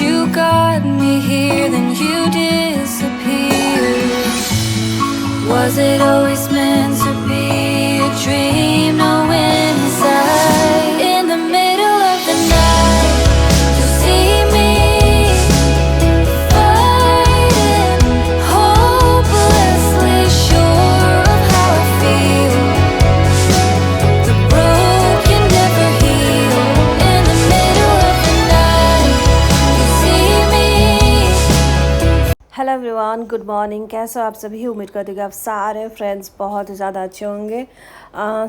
you got me here, then you disappeared. Was it always meant to be a dream? Knowing inside, in the middle of the night, you see me fighting, hopelessly sure of how I feel. The broken never heal. In the middle of the night, you see me. Hello everyone, good morning. कैसे हो आप सभी? उम्मीद करती हूँ कि आप सारे फ्रेंड्स बहुत ज़्यादा अच्छे होंगे।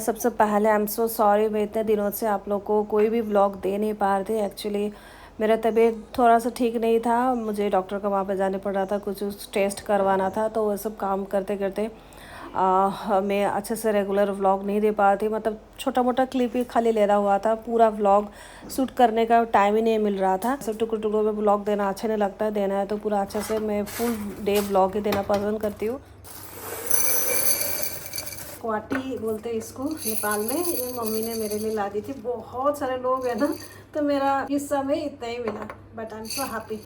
सबसे पहले आई एम सो सॉरी, मैं इतने दिनों से आप लोग को कोई भी व्लॉग दे नहीं पा रही थी। एक्चुअली मेरा तबीयत थोड़ा सा ठीक नहीं था, मुझे डॉक्टर का वहाँ पे जाने पड़ रहा था, कुछ टेस्ट करवाना था, तो वो सब काम करते करते मैं अच्छे से रेगुलर व्लॉग नहीं दे पा रही थी। मतलब छोटा मोटा क्लिप ही खाली ले रहा हुआ था, पूरा व्लॉग शूट करने का टाइम ही नहीं मिल रहा था। सब टुकड़ों टुकड़ों में व्लॉग देना अच्छा नहीं लगता है, देना है तो पूरा अच्छे से मैं फुल डे व्लॉग ही देना पसंद करती हूँ। क्वाटी बोलते हैं इसको नेपाल में। ये मम्मी ने मेरे लिए ला दी थी। बहुत सारे लोग हैं ना, तो मेरा हिस्सा में इतना ही मिला, but I am so happy.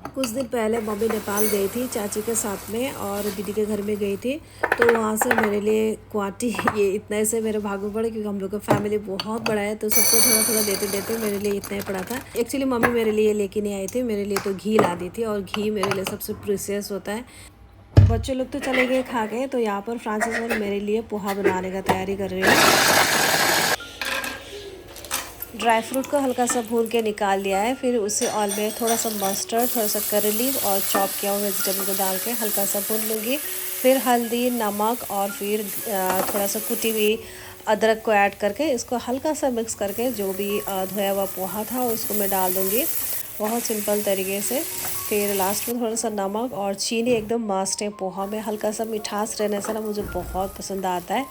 कुछ दिन पहले मम्मी नेपाल गई थी चाची के साथ में, और दीदी के घर में गई थी, तो वहाँ से मेरे लिए क्वाटी ये इतने से मेरे भाग में पड़े, क्योंकि हम लोग का फैमिली बहुत बड़ा है, तो सबको थोड़ा थोड़ा देते देते मेरे लिए इतना ही पड़ा था। एक्चुअली मम्मी मेरे लिए लेके नहीं आई थी, मेरे लिए तो घी ला दी थी, और घी मेरे लिए सबसे प्रीसियस होता है। बच्चे लोग तो चले गए खा के, तो यहाँ पर फ्रांसिस और मेरे लिए पोहा बनाने का तैयारी कर रही है। ड्राई फ्रूट को हल्का सा भून के निकाल लिया है, फिर उसे ऑयल में थोड़ा सा मस्टर्ड, थोड़ा सा करी लीफ और चॉप किया हुआ वेजिटेबल को डाल के हल्का सा भून लूँगी। फिर हल्दी, नमक और फिर थोड़ा सा कुटी हुई अदरक को ऐड करके इसको हल्का सा मिक्स करके जो भी धोया हुआ पोहा था उसको मैं डाल दूँगी, बहुत सिंपल तरीके से। फिर लास्ट में थोड़ा सा नमक और चीनी एकदम मस्ट है पोहा में। हल्का सा मिठास रहने से ना मुझे बहुत पसंद आता है।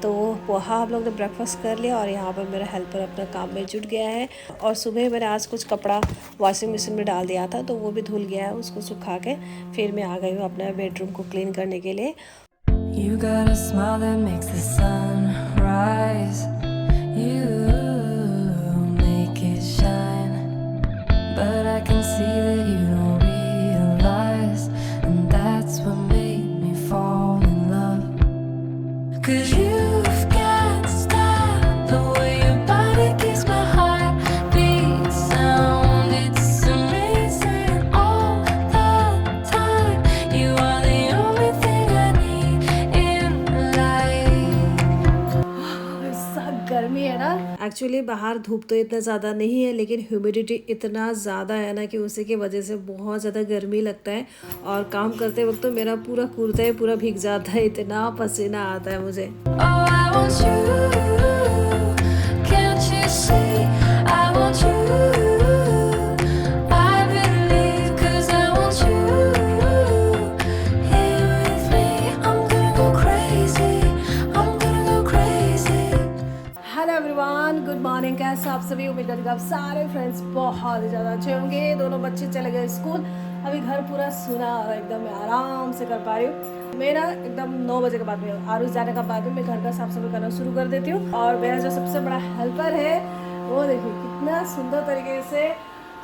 तो पोहा हम लोग ने ब्रेकफास्ट कर लिया, और यहाँ पर मेरा हेल्पर अपना काम में जुट गया है। और सुबह मैंने आज कुछ कपड़ा वॉशिंग मशीन में डाल दिया था, तो वो भी धुल गया है, उसको सुखा के फिर मैं आ गई हूँ अपना बेडरूम को क्लीन करने के लिए। You got a smile that makes the sun rise. You make it shine. But I can see that you don't realize. And that's what made me fall in love. 'Cause you've got style. The way your body keeps my heart beat sound. It's amazing all the time. You are the only thing I need in life. ऐसा गर्मी है ना। Actually बाहर धूप तो इतना ज़्यादा नहीं है, लेकिन ह्यूमिडिटी इतना ज़्यादा है ना कि उसी की वजह से बहुत ज़्यादा गर्मी लगता है। और काम करते वक्त तो मेरा पूरा कुर्ता ही पूरा भीग जाता है, इतना पसीना आता है मुझे। Oh, I want you. Can't you see? I want you. I believe 'cause I want you. Here with me, I'm gonna go crazy. I'm gonna go crazy. Hello everyone, good morning. कैसे आप सभी? उम्मीद करती हूँ आप सारे friends बहुत ही ज़्यादा अच्छे होंगे। दोनों बच्चे चले गए स्कूल, अभी घर पूरा सुना और एकदम मैं आराम से कर पा रही हूँ। मेरा एकदम 9 बजे के बाद में आरुष जाने का बाद में मैं घर का साफ सफाई करना शुरू कर देती हूँ। और मेरा जो सबसे बड़ा हेल्पर है वो देखिए कितना सुंदर तरीके से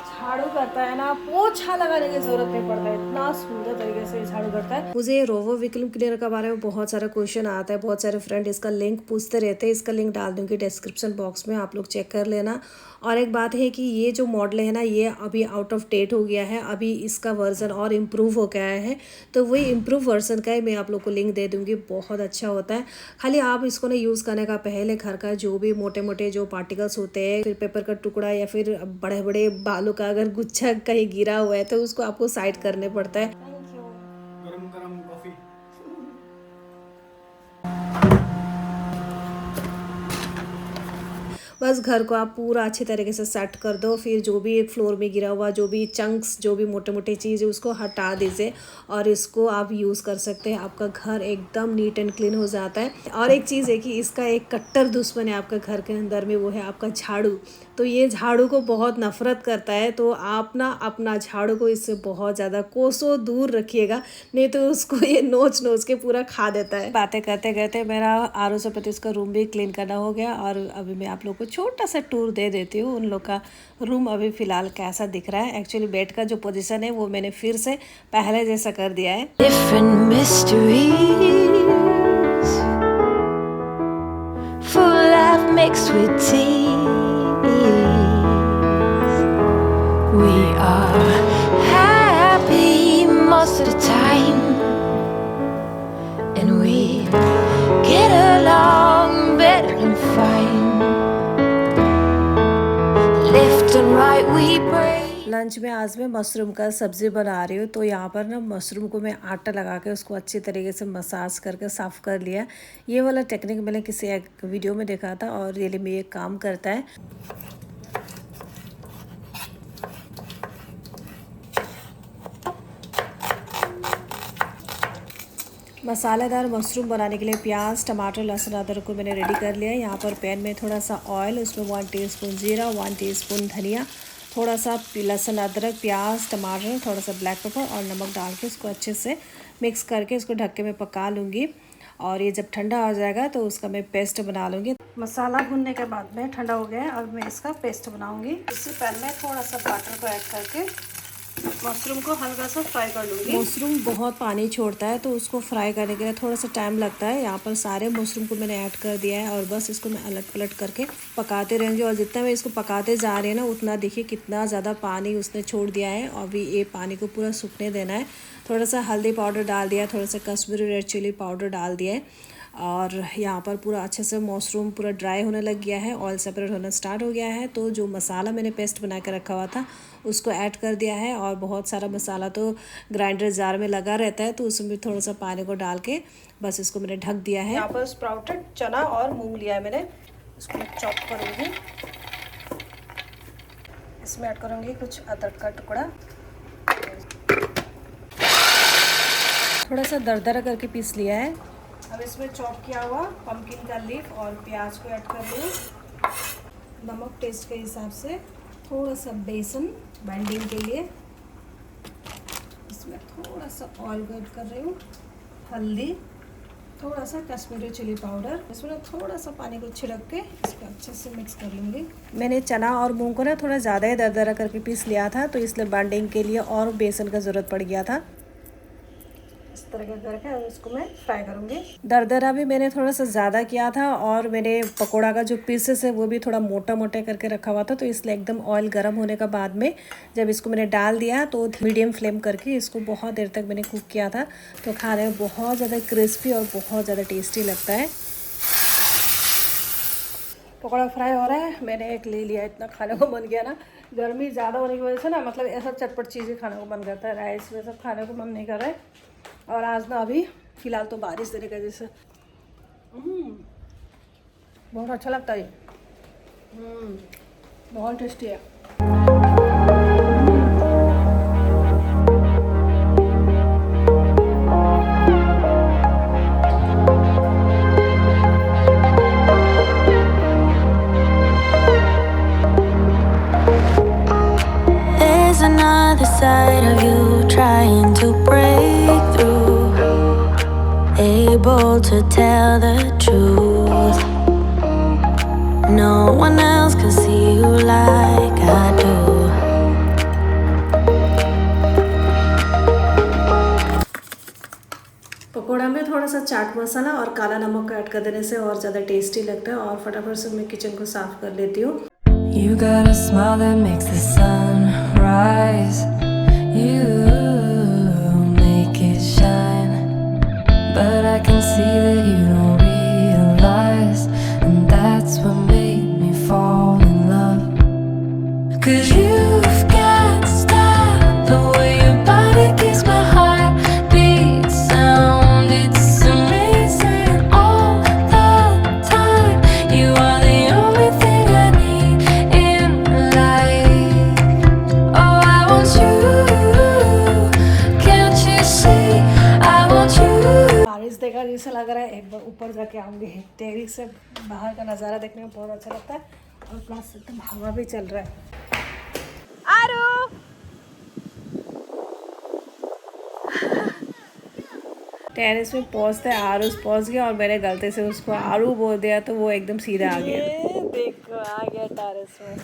झाड़ू करता है ना, पोछा लगाने की जरूरत नहीं पड़ता है, इतना सुंदर तरीके से झाड़ू करता है। मुझे रोबो वैक्यूम क्लीनर के बारे में बहुत सारा क्वेश्चन आता है, बहुत सारे फ्रेंड इसका लिंक पूछते रहते हैं। इसका लिंक डाल दूंगी डिस्क्रिप्शन बॉक्स में, आप लोग चेक कर लेना। और एक बात है कि ये जो मॉडल है ना, ये अभी आउट ऑफ डेट हो गया है, अभी इसका वर्जन और इम्प्रूव हो गया है, तो वही इम्प्रूव वर्जन का ही मैं आप लोग को लिंक दे दूंगी। बहुत अच्छा होता है। खाली आप इसको ना यूज़ करने का पहले घर का जो भी मोटे मोटे जो पार्टिकल्स होते हैं, फिर पेपर का टुकड़ा या फिर बड़े बड़े बालों का अगर गुच्छा कहीं गिरा हुआ है तो उसको आपको साइड करने पड़ता है। गरम गरम कॉफी। बस घर को आप पूरा अच्छे तरीके से सेट कर दो, फिर जो भी फ्लोर में गिरा हुआ जो भी चंक्स, जो भी मोटे मोटे चीज़ है उसको हटा दीजिए, और इसको आप यूज़ कर सकते हैं। आपका घर एकदम नीट एंड क्लीन हो जाता है। और एक चीज़ है कि इसका एक कट्टर दुश्मन है आपका घर के अंदर में, वो है आपका झाड़ू। तो ये झाड़ू को बहुत नफरत करता है, तो आप ना अपना झाड़ू को इससे बहुत ज़्यादा कोसों दूर रखिएगा, नहीं तो उसको ये नोच नोच के पूरा खा देता है। बातें करते करते मेरा आरो से पति उसका रूम भी क्लीन करना हो गया, और अभी मैं आप लोग को छोटा सा टूर दे देती हूँ उन लोग का रूम अभी फ़िलहाल कैसा दिख रहा है। एक्चुअली बेड का जो पोजीशन है वो मैंने फिर से पहले जैसा कर दिया है। Different mysteries, full life mixed with tears. We are happy most of the time, and we get along better than fine. Left and right we pray. Lunch में आज मैं मशरूम का सब्ज़ी बना रही हूँ। तो यहाँ पर ना मशरूम को मैं आटा लगा के उसको अच्छी तरीके से मसाज करके साफ़ कर लिया। ये वाला टेक्निक मैंने किसी एक वीडियो में देखा था और रियली में ये काम करता है। मसालेदार मशरूम बनाने के लिए प्याज, टमाटर, लहसुन, अदरक को मैंने रेडी कर लिया है। यहाँ पर पैन में थोड़ा सा ऑयल, उसमें 1 टीस्पून जीरा, 1 टीस्पून धनिया, थोड़ा सा लहसुन, अदरक, प्याज, टमाटर, थोड़ा सा ब्लैक पेपर और नमक डाल के इसको अच्छे से मिक्स करके इसको ढक के मैं पका लूँगी। और ये जब ठंडा हो जाएगा तो उसका मैं पेस्ट बना लूँगी। मसाला भुनने के बाद में ठंडा हो गया है और मैं इसका पेस्ट बनाऊँगी। इसी पैन में थोड़ा सा बटर को ऐड करके मशरूम को हल्का सा फ्राई कर लूँगी। मशरूम बहुत पानी छोड़ता है तो उसको फ्राई करने के लिए थोड़ा सा टाइम लगता है। यहाँ पर सारे मशरूम को मैंने ऐड कर दिया है और बस इसको मैं अलट पलट करके पकाते रहेंगे। और जितना मैं इसको पकाते जा रही है ना उतना देखिए कितना ज़्यादा पानी उसने छोड़ दिया है। और अभी ये पानी को पूरा सूखने देना है। थोड़ा सा हल्दी पाउडर डाल दिया, थोड़ा सा कश्मीरी रेड चिली पाउडर डाल दिया है। और यहाँ पर पूरा अच्छे से मशरूम पूरा ड्राई होने लग गया है, ऑयल सेपरेट होना स्टार्ट हो गया है। तो जो मसाला मैंने पेस्ट बना के रखा हुआ था उसको ऐड कर दिया है। और बहुत सारा मसाला तो ग्राइंडर जार में लगा रहता है तो उसमें थोड़ा सा पानी को डाल के बस इसको मैंने ढक दिया है। यहाँ पर स्प्राउटेड चना और मूंग लिया है मैंने, इसको मैं चॉप करूँगी। इसमें ऐड करूँगी कुछ अदरक का टुकड़ा, थोड़ा सा दरदरा करके पीस लिया है। अब इसमें चॉप किया हुआ पम्पकिन का लीफ और प्याज को ऐड कर लूँ। नमक टेस्ट के हिसाब से, थोड़ा सा बेसन बाइंडिंग के लिए, इसमें थोड़ा सा ऑयल ऐड कर रही हूँ, हल्दी, थोड़ा सा कश्मीरी चिली पाउडर, इसमें थोड़ा सा पानी को छिड़क के इसको अच्छे से मिक्स कर लूँगी। मैंने चना और मूंग को ना थोड़ा ज़्यादा ही दरदरा करके पीस लिया था तो इसलिए बाइंडिंग के लिए और बेसन का ज़रूरत पड़ गया था। इस तरह का करके इसको मैं फ्राई करूँगी। दरदरा भी मैंने थोड़ा सा ज़्यादा किया था और मैंने पकोड़ा का जो पीसेस है वो भी थोड़ा मोटा मोटा करके रखा हुआ था तो इसलिए एकदम ऑयल गर्म होने का बाद में जब इसको मैंने डाल दिया तो मीडियम फ्लेम करके इसको बहुत देर तक मैंने कुक किया था। तो खाने में बहुत ज़्यादा क्रिस्पी और बहुत ज़्यादा टेस्टी लगता है। पकौड़ा फ्राई हो रहा है, मैंने एक ले लिया। इतना खाने को मन गया ना, गर्मी ज़्यादा होने की वजह से ना मतलब ऐसा चटपट चीज़ें खाने को मन करता है। राइस में सब खाने को मन नहीं कर रहा है। और आज ना अभी फ़िलहाल तो बारिश देने का जैसे बहुत अच्छा लगता है। बहुत टेस्टी है। There's another side of you trying to break through, able to tell the truth. No one else can see you like I do. Pakora में थोड़ा सा चाट मसाला और काला नमक ऐड कर देने से और ज़्यादा टेस्टी लगता है। और फटाफट से मैं किचन को साफ़ कर लेती हूँ। You got a smile that makes the sun rise. You make it shine, but I can see that you don't realize, and that's what made me fall in love. 'Cause you've got style, the way your body keeps my heart beat sound. It's amazing all the time. You are the only thing I need in life. Oh, I want you, can't you see? I want you. बारिश देखा जैसा लग रहा है, एक बार ऊपर जाके आऊँगी। टेरिस से बाहर का नज़ारा देखने में बहुत अच्छा लगता है और प्लस एकदम हवा भी चल रहा है। आरू टेरिस में पहुँचते आरूस पहुँच गया और मैंने गलती से उसको आरू बोल दिया तो वो एकदम सीधा आ गया। देखो आ टेरेस में।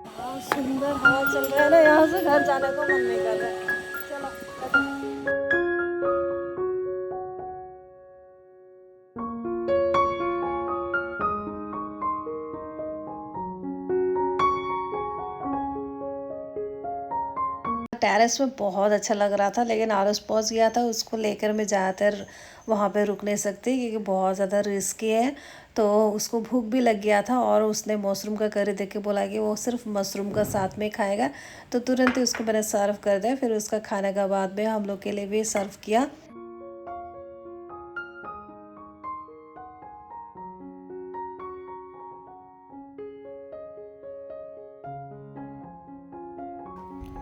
बहुत सुंदर हवा चल रहा है ना, यहाँ से घर जाने को मन नहीं कर रहा है। चलो बैठो। टेरेस में बहुत अच्छा लग रहा था, लेकिन आरुष पहुंच गया था, उसको लेकर मैं ज़्यादातर वहाँ पे रुक नहीं सकती क्योंकि बहुत ज़्यादा रिस्की है। तो उसको भूख भी लग गया था और उसने मशरूम का करी देख के बोला कि वो सिर्फ मशरूम का साथ में खाएगा, तो तुरंत ही उसको मैंने सर्व कर दिया। फिर उसका खाने का बाद में हम लोग के लिए भी सर्व किया।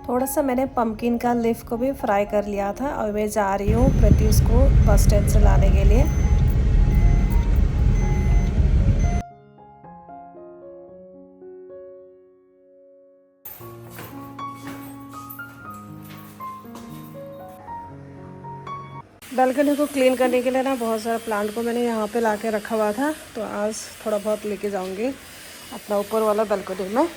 थोड़ा सा मैंने पम्पकिन का लीफ को भी फ्राई कर लिया था और मैं जा रही हूँ प्रत्युष को बस स्टैंड से लाने के लिए। बालकनी को क्लीन करने के लिए ना बहुत सारा प्लांट को मैंने यहाँ पे लाके रखा हुआ था, तो आज थोड़ा बहुत लेके जाऊँगी अपना ऊपर वाला बालकनी में।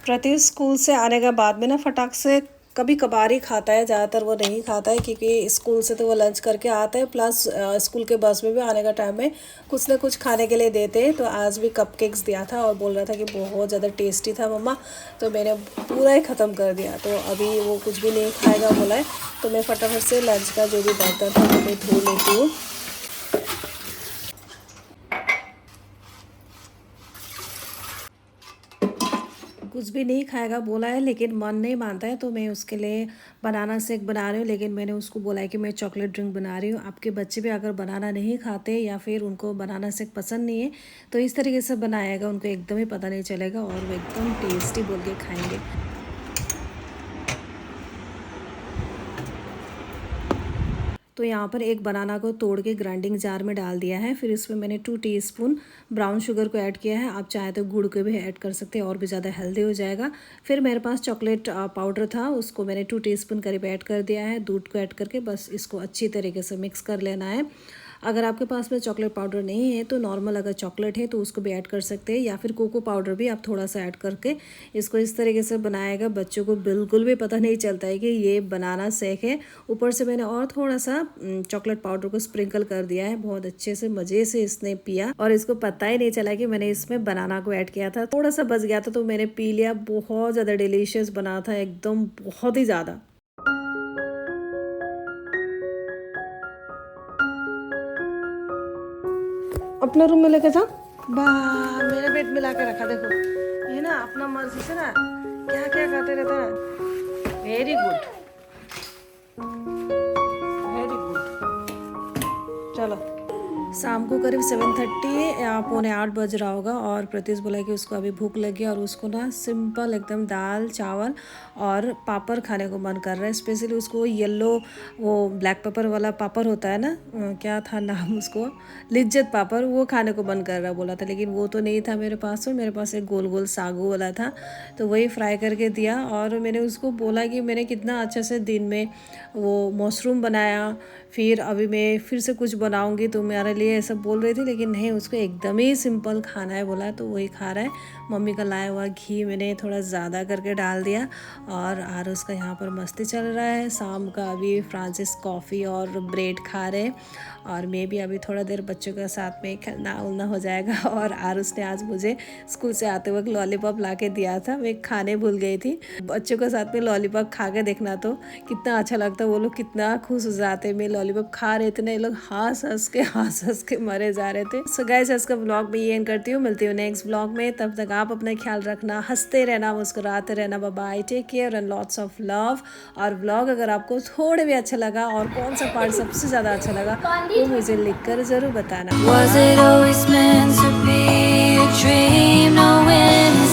प्रत्युष स्कूल से आने के बाद में ना फटाक से कभी कभार ही खाता है, ज़्यादातर वो नहीं खाता है क्योंकि स्कूल से तो वो लंच करके आता है, प्लस स्कूल के बस में भी आने का टाइम में कुछ ना कुछ खाने के लिए देते हैं। तो आज भी कपकेक्स दिया था और बोल रहा था कि बहुत ज़्यादा टेस्टी था मम्मा, तो मैंने पूरा ही ख़त्म कर दिया। तो अभी वो कुछ भी नहीं खाएगा बोला है, तो मैं फटाफट से लंच का जो भी बर्तन था वो मैं धो लेती हूँ। कुछ भी नहीं खाएगा बोला है, लेकिन मन नहीं मानता है, तो मैं उसके लिए बनाना शेक बना रही हूँ। लेकिन मैंने उसको बोला है कि मैं चॉकलेट ड्रिंक बना रही हूँ। आपके बच्चे भी अगर बनाना नहीं खाते या फिर उनको बनाना शेक पसंद नहीं है तो इस तरीके से बनाएगा, उनको एकदम ही पता नहीं चलेगा और वो एकदम टेस्टी बोल के खाएंगे। तो यहाँ पर एक बनाना को तोड़ के ग्राइंडिंग जार में डाल दिया है। फिर इसमें मैंने 2 टीस्पून ब्राउन शुगर को ऐड किया है। आप चाहे तो गुड़ को भी ऐड कर सकते हैं और भी ज़्यादा हेल्दी हो जाएगा। फिर मेरे पास चॉकलेट पाउडर था, उसको मैंने 2 टीस्पून करीब ऐड कर दिया है। दूध को ऐड करके बस इसको अच्छी तरीके से मिक्स कर लेना है। अगर आपके पास में चॉकलेट पाउडर नहीं है तो नॉर्मल अगर चॉकलेट है तो उसको भी ऐड कर सकते हैं, या फिर कोको पाउडर भी आप थोड़ा सा ऐड करके इसको इस तरीके से बनाएगा। बच्चों को बिल्कुल भी पता नहीं चलता है कि ये बनाना शेक है। ऊपर से मैंने और थोड़ा सा चॉकलेट पाउडर को स्प्रिंकल कर दिया है। बहुत अच्छे से मज़े से इसने पिया और इसको पता ही नहीं चला कि मैंने इसमें बनाना को ऐड किया था। थोड़ा सा बच गया था तो मैंने पी लिया। बहुत ज़्यादा डिलीशियस बना था, एकदम बहुत ही ज़्यादा। अपना रूम में लेके जाओ। वाह, मेरे बेड में लाके रखा। देखो ये ना अपना मर्जी से ना क्या क्या करते रहता है। Very good, very good. चलो, शाम को करीब 7:30 या 7:45 बज रहा होगा और प्रत्युष बोला कि उसको अभी भूख लगी और उसको ना सिंपल एकदम दाल चावल और पापड़ खाने को मन कर रहा है। स्पेशली उसको येलो वो ब्लैक पेपर वाला पापड़ होता है ना, क्या था नाम उसको, लिज्जत पापड़, वो खाने को मन कर रहा बोला था। लेकिन वो तो नहीं था मेरे पास, में मेरे पास एक गोल गोल सागू वाला था, तो वही फ्राई करके दिया। और मैंने उसको बोला कि मैंने कितना अच्छे से दिन में वो मशरूम बनाया, फिर अभी मैं फिर से कुछ बनाऊंगी तो मेरे लिए ऐसा बोल रही थी, लेकिन नहीं, उसको एकदम ही सिंपल खाना है बोला, तो वही खा रहा है। मम्मी का लाया हुआ घी मैंने थोड़ा ज़्यादा करके डाल दिया और आरुष का यहाँ पर मस्ती चल रहा है। शाम का अभी फ्रांसिस कॉफ़ी और ब्रेड खा रहे हैं और मैं भी अभी थोड़ा देर बच्चों के साथ में खेलना उलना हो जाएगा। और आरुष ने आज मुझे स्कूल से आते वक्त लॉलीपॉप ला के दिया था, मैं खाने भूल गई थी। बच्चों के साथ में लॉलीपॉप खा के देखना तो कितना अच्छा लगता, वो लोग कितना खुश हो जाते। मैं लॉलीपॉप खा रहे थे ना, ये लोग हंस हंस के मरे जा रहे थे। सो गाइस, आज का व्लॉग में ये एंड करती हूँ, मिलती हूँ नेक्स्ट व्लॉग में। तब तक आप अपना ख्याल रखना, हंसते रहना, मुस्कुराते रहना। Bye bye, take care and lots of love. और व्लॉग अगर आपको थोड़े भी अच्छा लगा और कौन सा पार्ट सबसे ज़्यादा अच्छा लगा वो मुझे लिखकर ज़रूर बताना। Was it always meant to be a dream? Knowing